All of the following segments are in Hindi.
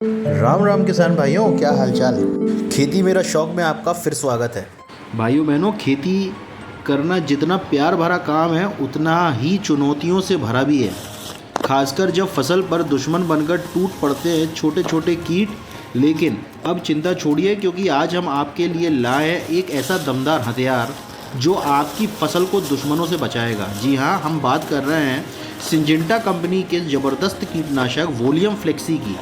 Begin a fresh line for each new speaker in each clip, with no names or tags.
राम राम किसान भाइयों, क्या हालचाल। खेती मेरा शौक में आपका फिर स्वागत है।
भाइयों बहनों, खेती करना जितना प्यार भरा काम है उतना ही चुनौतियों से भरा भी है। खासकर जब फसल पर दुश्मन बनकर टूट पड़ते हैं छोटे छोटे कीट। लेकिन अब चिंता छोड़िए, क्योंकि आज हम आपके लिए लाए हैं एक ऐसा दमदार हथियार जो आपकी फसल को दुश्मनों से बचाएगा। जी हाँ, हम बात कर रहे हैं सिंजेंटा कंपनी के ज़बरदस्त कीटनाशक वोलियम फ्लेक्सी की।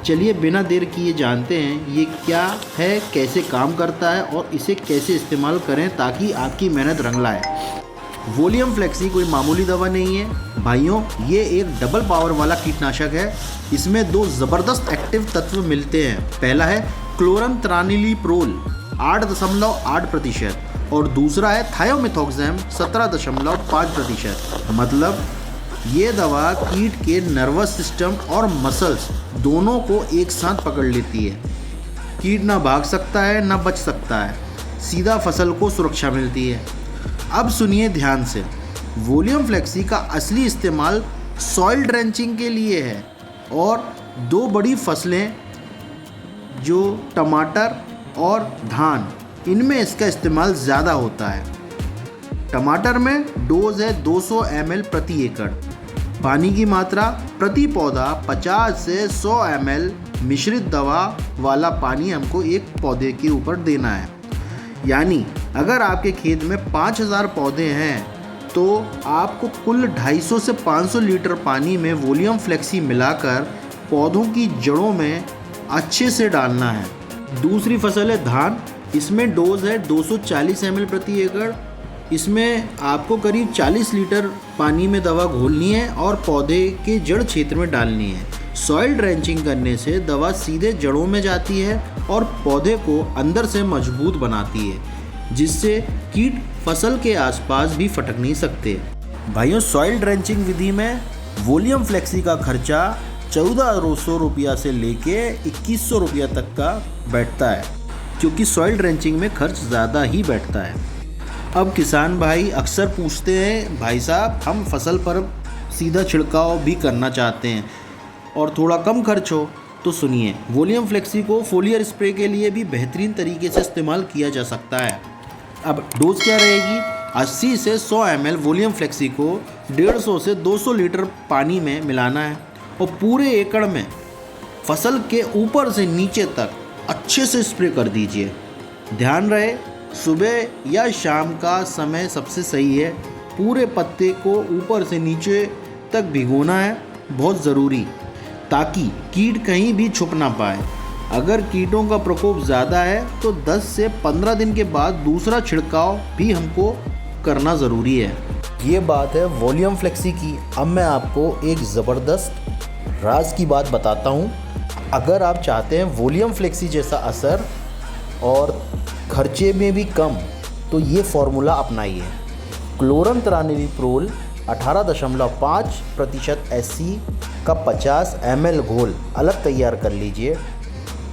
चलिए बिना देर किए जानते हैं ये क्या है, कैसे काम करता है और इसे कैसे इस्तेमाल करें ताकि आपकी मेहनत रंग लाए। वोलियम फ्लेक्सी कोई मामूली दवा नहीं है भाइयों, ये एक डबल पावर वाला कीटनाशक है। इसमें दो ज़बरदस्त एक्टिव तत्व मिलते हैं। पहला है क्लोरनत्रानिलीप्रोल 8.8% और दूसरा है थायोमेथोक्सैम 17.5%। मतलब ये दवा कीट के नर्वस सिस्टम और मसल्स दोनों को एक साथ पकड़ लेती है। कीट ना भाग सकता है ना बच सकता है, सीधा फसल को सुरक्षा मिलती है। अब सुनिए ध्यान से, वोलियम फ्लेक्सी का असली इस्तेमाल सॉइल ड्रेंचिंग के लिए है और दो बड़ी फसलें जो टमाटर और धान, इनमें इसका इस्तेमाल ज़्यादा होता है। टमाटर में डोज है 200 ml प्रति एकड़। पानी की मात्रा प्रति पौधा 50 से 100 ml मिश्रित दवा वाला पानी हमको एक पौधे के ऊपर देना है। यानी अगर आपके खेत में 5000 पौधे हैं तो आपको कुल 250 से 500 लीटर पानी में वोलियम फ्लेक्सी मिलाकर पौधों की जड़ों में अच्छे से डालना है। दूसरी फसल है धान। इसमें डोज है 240 ml प्रति एकड़। इसमें आपको करीब 40 लीटर पानी में दवा घोलनी है और पौधे के जड़ क्षेत्र में डालनी है। सॉइल ड्रेंचिंग करने से दवा सीधे जड़ों में जाती है और पौधे को अंदर से मजबूत बनाती है, जिससे कीट फसल के आसपास भी फटक नहीं सकते।
भाइयों, सॉइल ड्रेंचिंग विधि में वोलियम फ्लेक्सी का खर्चा 1400 रुपया से लेके 2100 रुपया तक का बैठता है, क्योंकि सॉइल ड्रेंचिंग में खर्च ज़्यादा ही बैठता है। अब किसान भाई अक्सर पूछते हैं, भाई साहब हम फसल पर सीधा छिड़काव भी करना चाहते हैं और थोड़ा कम खर्च हो, तो सुनिए, वोलियम फ्लेक्सी को फोलियर स्प्रे के लिए भी बेहतरीन तरीके से इस्तेमाल किया जा सकता है। अब डोज क्या रहेगी? 80 से 100 ml वोलियम फ्लेक्सी को 150 से 200 लीटर पानी में मिलाना है और पूरे एकड़ में फसल के ऊपर से नीचे तक अच्छे से स्प्रे कर दीजिए। ध्यान रहे, सुबह या शाम का समय सबसे सही है। पूरे पत्ते को ऊपर से नीचे तक भिगोना है, बहुत ज़रूरी, ताकि कीट कहीं भी छुप ना पाए। अगर कीटों का प्रकोप ज़्यादा है तो 10 से 15 दिन के बाद दूसरा छिड़काव भी हमको करना ज़रूरी है। ये बात है वोलियम फ्लेक्सी की। अब मैं आपको एक ज़बरदस्त राज की बात बताता हूँ। अगर आप चाहते हैं वोलियम फ्लेक्सी जैसा असर और खर्चे में भी कम, तो ये फार्मूला अपनाइए। क्लोरनत्रानिलीप्रोल 18.5% SC का 50 ml घोल अलग तैयार कर लीजिए।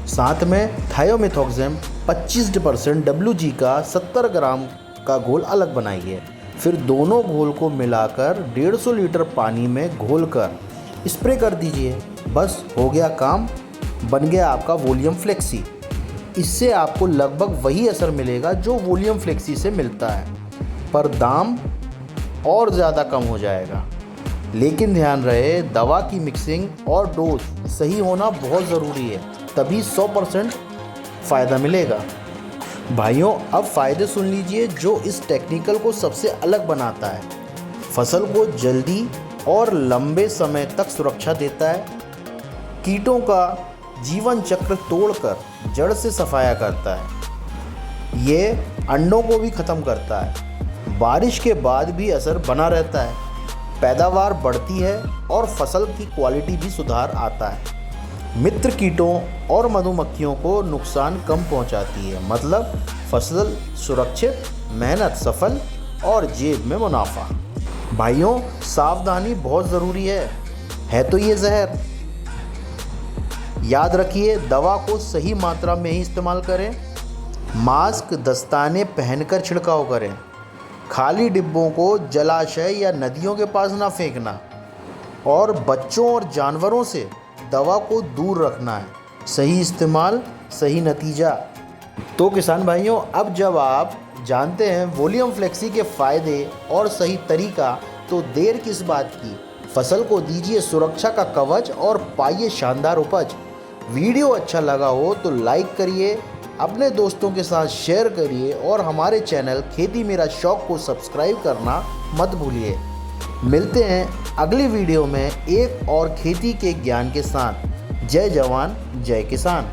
साथ में थायोमेथोक्सैम 25% WG का 70 ग्राम का घोल अलग बनाइए। फिर दोनों घोल को मिलाकर 150 लीटर पानी में घोलकर स्प्रे कर दीजिए। बस हो गया काम, बन गया आपका वोलियम फ्लेक्सी। इससे आपको लगभग वही असर मिलेगा जो वोलियम फ्लेक्सी से मिलता है, पर दाम और ज़्यादा कम हो जाएगा। लेकिन ध्यान रहे, दवा की मिक्सिंग और डोज सही होना बहुत ज़रूरी है, तभी 100% फ़ायदा मिलेगा। भाइयों, अब फ़ायदे सुन लीजिए जो इस टेक्निकल को सबसे अलग बनाता है। फसल को जल्दी और लंबे समय तक सुरक्षा देता है। कीटों का जीवन चक्र तोड़कर जड़ से सफाया करता है। ये अंडों को भी ख़त्म करता है। बारिश के बाद भी असर बना रहता है। पैदावार बढ़ती है और फसल की क्वालिटी भी सुधार आता है। मित्र कीटों और मधुमक्खियों को नुकसान कम पहुंचाती है। मतलब फसल सुरक्षित, मेहनत सफल और जेब में मुनाफा। भाइयों, सावधानी बहुत ज़रूरी है तो ये जहर। याद रखिए, दवा को सही मात्रा में ही इस्तेमाल करें। मास्क, दस्ताने पहनकर छिड़काव करें। खाली डिब्बों को जलाशय या नदियों के पास ना फेंकना और बच्चों और जानवरों से दवा को दूर रखना है। सही इस्तेमाल, सही नतीजा। तो किसान भाइयों, अब जब आप जानते हैं वोलियम फ्लेक्सी के फ़ायदे और सही तरीका, तो देर किस बात की। फसल को दीजिए सुरक्षा का कवच और पाइए शानदार उपज। वीडियो अच्छा लगा हो तो लाइक करिए, अपने दोस्तों के साथ शेयर करिए और हमारे चैनल खेती मेरा शौक को सब्सक्राइब करना मत भूलिए। मिलते हैं अगली वीडियो में एक और खेती के ज्ञान के साथ। जय जवान, जय किसान।